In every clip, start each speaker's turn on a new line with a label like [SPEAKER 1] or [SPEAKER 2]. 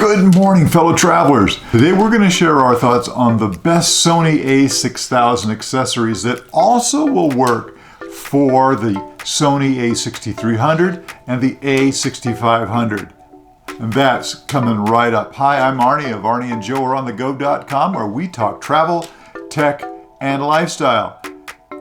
[SPEAKER 1] Good morning, fellow travelers. Today we're going to share our thoughts on the best Sony a6000 accessories that also will work for the Sony a6300 and the a6500. And that's coming right up. Hi, I'm Arnie of Arnie and Jo Are on the go.com, where we talk travel, tech, and lifestyle.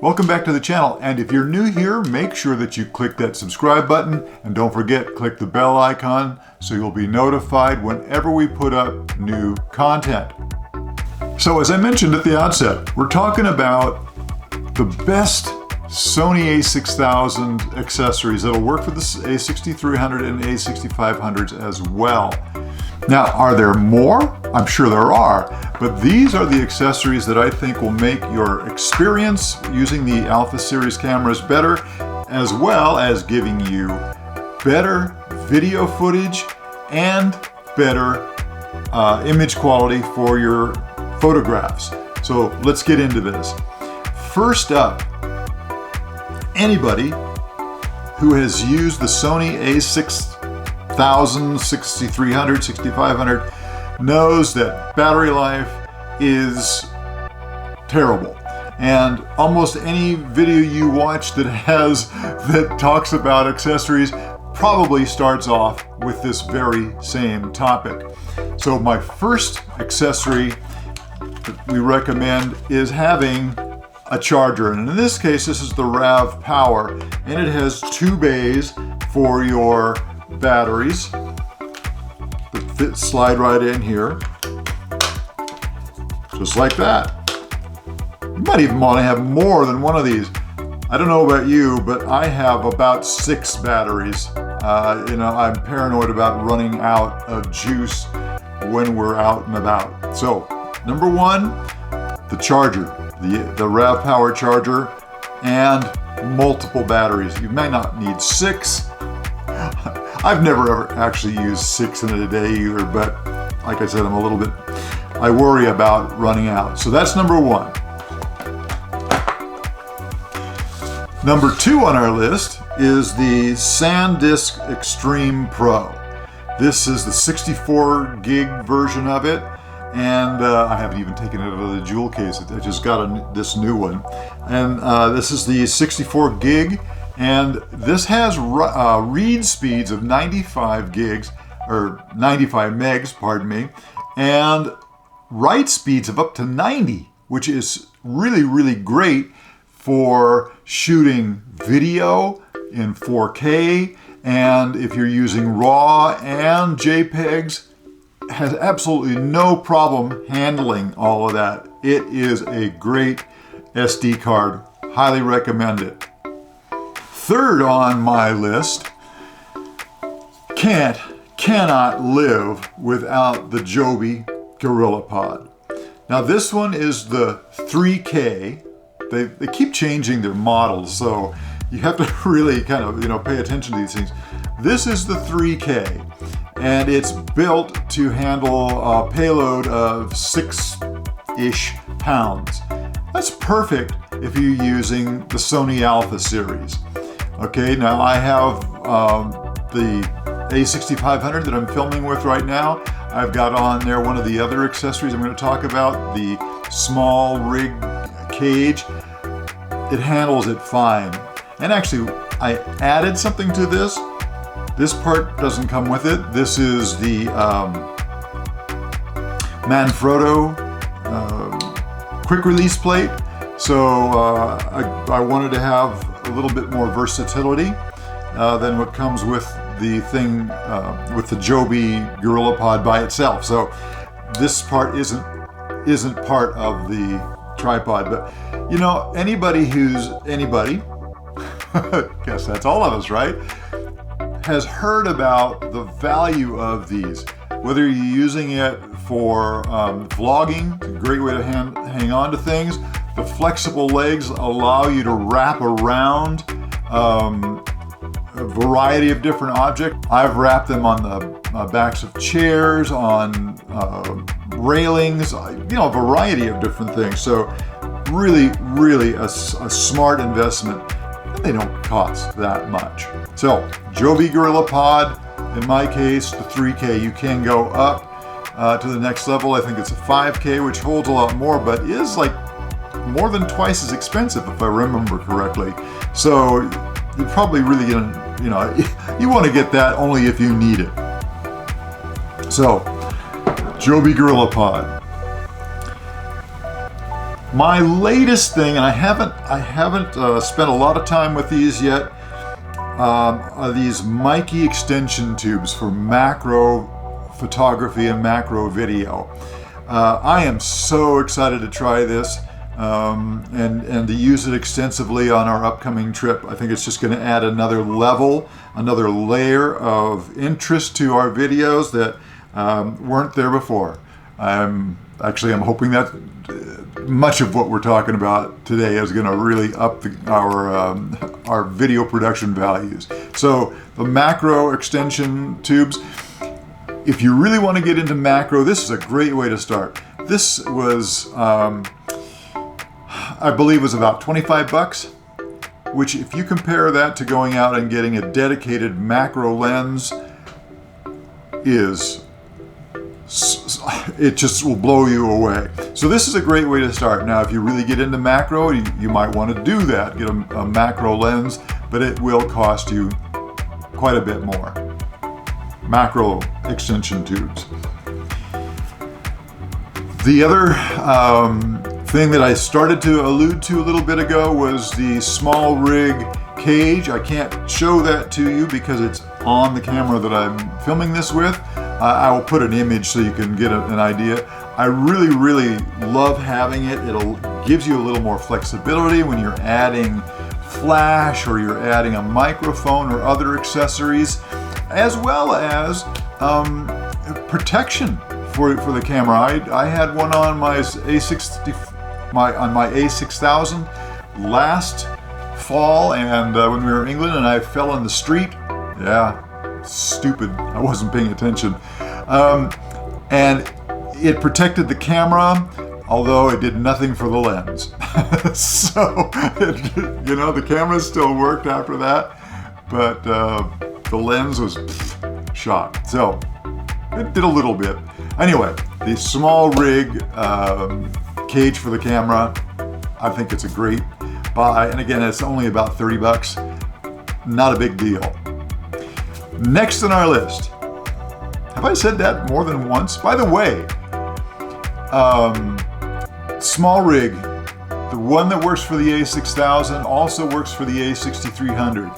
[SPEAKER 1] Welcome back to the channel, and if you're new here, make sure that you click that subscribe button, and don't forget, click the bell icon so you'll be notified whenever we put up new content. So as I mentioned at the outset, we're talking about the best Sony a6000 accessories that'll work for the a6300 and a6500s as well. Now, are there more? I'm sure there are, but these are the accessories that I think will make your experience using the Alpha series cameras better, as well as giving you better video footage and better image quality for your photographs. So let's get into this. First up, anybody who has used the Sony a6000, 6300, 6500 knows that battery life is terrible. And almost any video you watch that talks about accessories probably starts off with this very same topic. So my first accessory that we recommend is having a charger. And in this case, this is the RAV Power, and it has two bays for your batteries that slide right in here, just like that. You might even want to have more than one of these. I don't know about you, but I have about 6 batteries. I'm paranoid about running out of juice when we're out and about. So, number one, the charger, the RAV Power charger, and multiple batteries. You may not need 6. I've never ever actually used 6 in a day either, but like I said, I worry about running out. So that's number one. Number 2 on our list is the SanDisk Extreme Pro. This is the 64 gig version of it, and I haven't even taken it out of the jewel case. I just got this new one. And this is the 64 gig, and this has read speeds of 95 megs, pardon me, and write speeds of up to 90, which is really, really great for shooting video in 4K, and if you're using RAW and JPEGs, has absolutely no problem handling all of that. It is a great SD card. Highly recommend it. Third on my list, cannot live without the Joby Gorillapod. Now this one is the 3K. They keep changing their models, so you have to really kind of pay attention to these things. This is the 3K, and it's built to handle a payload of 6-ish pounds. That's perfect if you're using the Sony Alpha series. Okay, now I have the a6500 that I'm filming with right now. I've got on there one of the other accessories I'm going to talk about, the small rig cage. It handles it fine. And actually, I added something to this. This part doesn't come with it. This is the Manfrotto quick release plate. So I wanted to have a little bit more versatility than what comes with the thing, with the Joby Gorillapod by itself. So this part isn't part of the tripod, but anybody, guess that's all of us, right, has heard about the value of these. Whether you're using it for vlogging, it's a great way to hang on to things. The flexible legs allow you to wrap around a variety of different objects. I've wrapped them on the backs of chairs, on railings, a variety of different things. So really, really a smart investment. And they don't cost that much. So Joby Gorillapod In my case, the 3K. You can go up to the next level. I think it's a 5K, which holds a lot more, but is like more than twice as expensive if I remember correctly. So you're probably really gonna, you know, you want to get that only if you need it. So, Joby Gorillapod. My latest thing, and I haven't spent a lot of time with these yet, are these Mikey extension tubes for macro photography and macro video. I am so excited to try this and to use it extensively on our upcoming trip. I think it's just going to add another level, another layer of interest to our videos that weren't there before. I'm hoping that much of what we're talking about today is going to really up our video production values. So the macro extension tubes, if you really want to get into macro, this is a great way to start. This was, I believe, was about 25 bucks, which if you compare that to going out and getting a dedicated macro lens, it just will blow you away. So this is a great way to start. Now, if you really get into macro, you might want to do that, get a macro lens, but it will cost you quite a bit more. Macro extension tubes. The other thing that I started to allude to a little bit ago was the small rig cage. I can't show that to you because it's on the camera that I'm filming this with. I will put an image so you can get an idea. I really, really love having it. It gives you a little more flexibility when you're adding flash or you're adding a microphone or other accessories, as well as protection for the camera. I had one on my a6000 last fall, and when we were in England, and I fell in the street. Yeah, stupid. I wasn't paying attention, and it protected the camera, although it did nothing for the lens. So, the camera still worked after that, but the lens was shot. So it did a little bit. Anyway, the small rig cage for the camera, I think it's a great buy. And again, it's only about 30 bucks. Not a big deal. Next on our list. Have I said that more than once? By the way, small rig, the one that works for the a6000 also works for the a6300.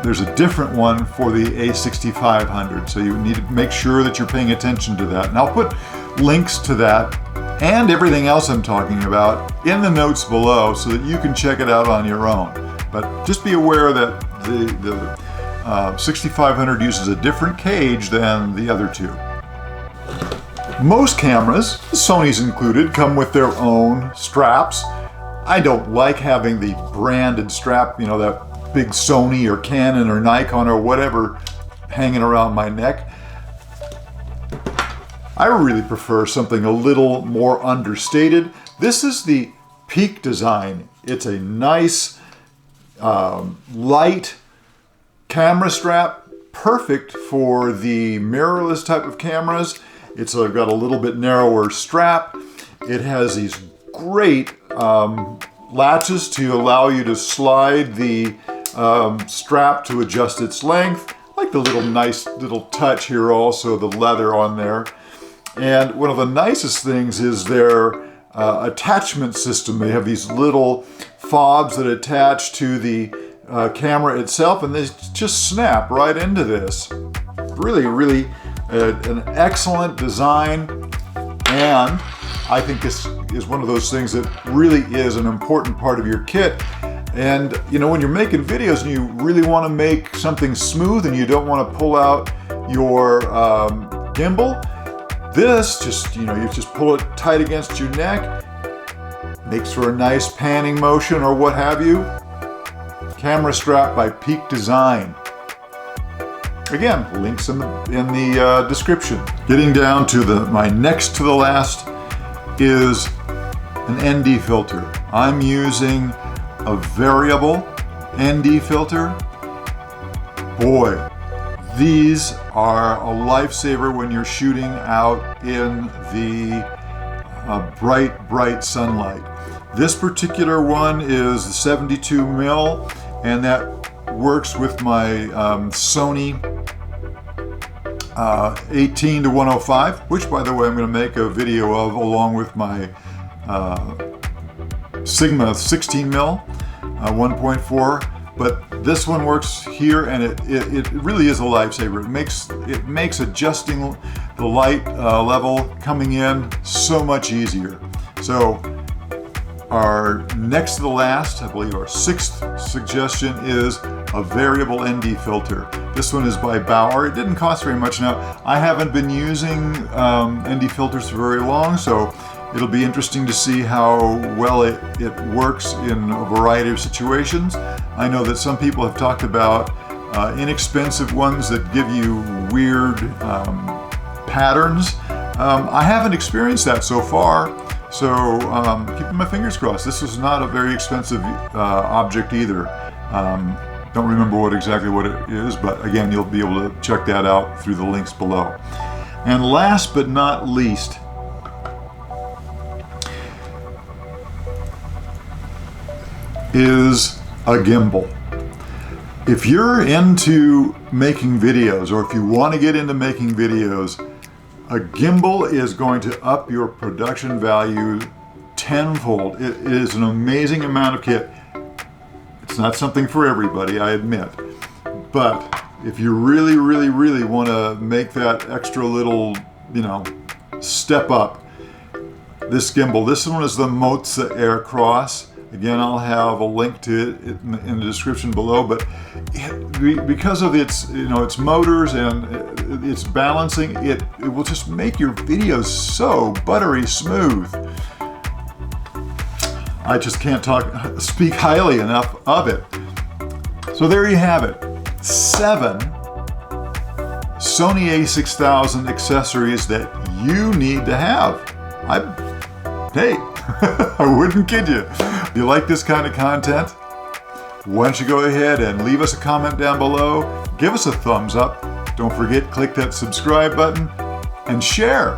[SPEAKER 1] There's a different one for the a6500, so you need to make sure that you're paying attention to that. And I'll put links to that and everything else I'm talking about in the notes below so that you can check it out on your own. But just be aware that the 6500 uses a different cage than the other two. Most cameras, Sony's included, come with their own straps. I don't like having the branded strap, that big Sony or Canon or Nikon or whatever hanging around my neck. I really prefer something a little more understated. This is the Peak design. It's a nice, light camera strap, perfect for the mirrorless type of cameras. It's got a little bit narrower strap. It has these great latches to allow you to slide the strap to adjust its length. I like the nice little touch here also, the leather on there. And one of the nicest things is their attachment system. They have these little fobs that attach to the camera itself, and they just snap right into this. Really, really an excellent design, and I think this is one of those things that really is an important part of your kit. And when you're making videos and you really want to make something smooth and you don't want to pull out your gimbal, this just, you just pull it tight against your neck, makes for a nice panning motion or what have you. Camera strap by Peak Design. Again, links in the description. Getting down to my next to the last is an ND filter. I'm using a variable ND filter. Boy, These are a lifesaver when you're shooting out in the bright sunlight. This particular one is 72 mil, and that works with my Sony 18 to 105, which by the way I'm going to make a video of along with my Sigma 16 mil 1.4. But this one works here, and it really is a lifesaver. It makes adjusting the light level coming in so much easier. So our next to the last, I believe our 6th suggestion is a variable ND filter. This one is by Bauer. It didn't cost very much. Now, I haven't been using ND filters for very long, so it'll be interesting to see how well it works in a variety of situations. I know that some people have talked about inexpensive ones that give you weird patterns. I haven't experienced that so far, so keeping my fingers crossed. This is not a very expensive object either. Don't remember exactly what it is, but again, you'll be able to check that out through the links below. And last but not least, is a gimbal. If you're into making videos, or if you want to get into making videos, a gimbal is going to up your production value tenfold. It is an amazing amount of kit. It's not something for everybody, I admit, but if you really want to make that extra little, step up, this gimbal, this one is the Moza Air Cross. Again, I'll have a link to it in the description below, but because of its motors and its balancing, it will just make your videos so buttery smooth. I just can't speak highly enough of it. So there you have it. 7 Sony a6000 accessories that you need to have. Hey, I wouldn't kid you. If you like this kind of content, why don't you go ahead and leave us a comment down below, give us a thumbs up, don't forget, click that subscribe button, and share.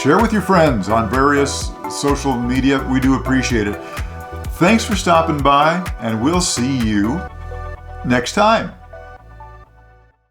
[SPEAKER 1] Share with your friends on various social media. We do appreciate it. Thanks for stopping by, and we'll see you next time.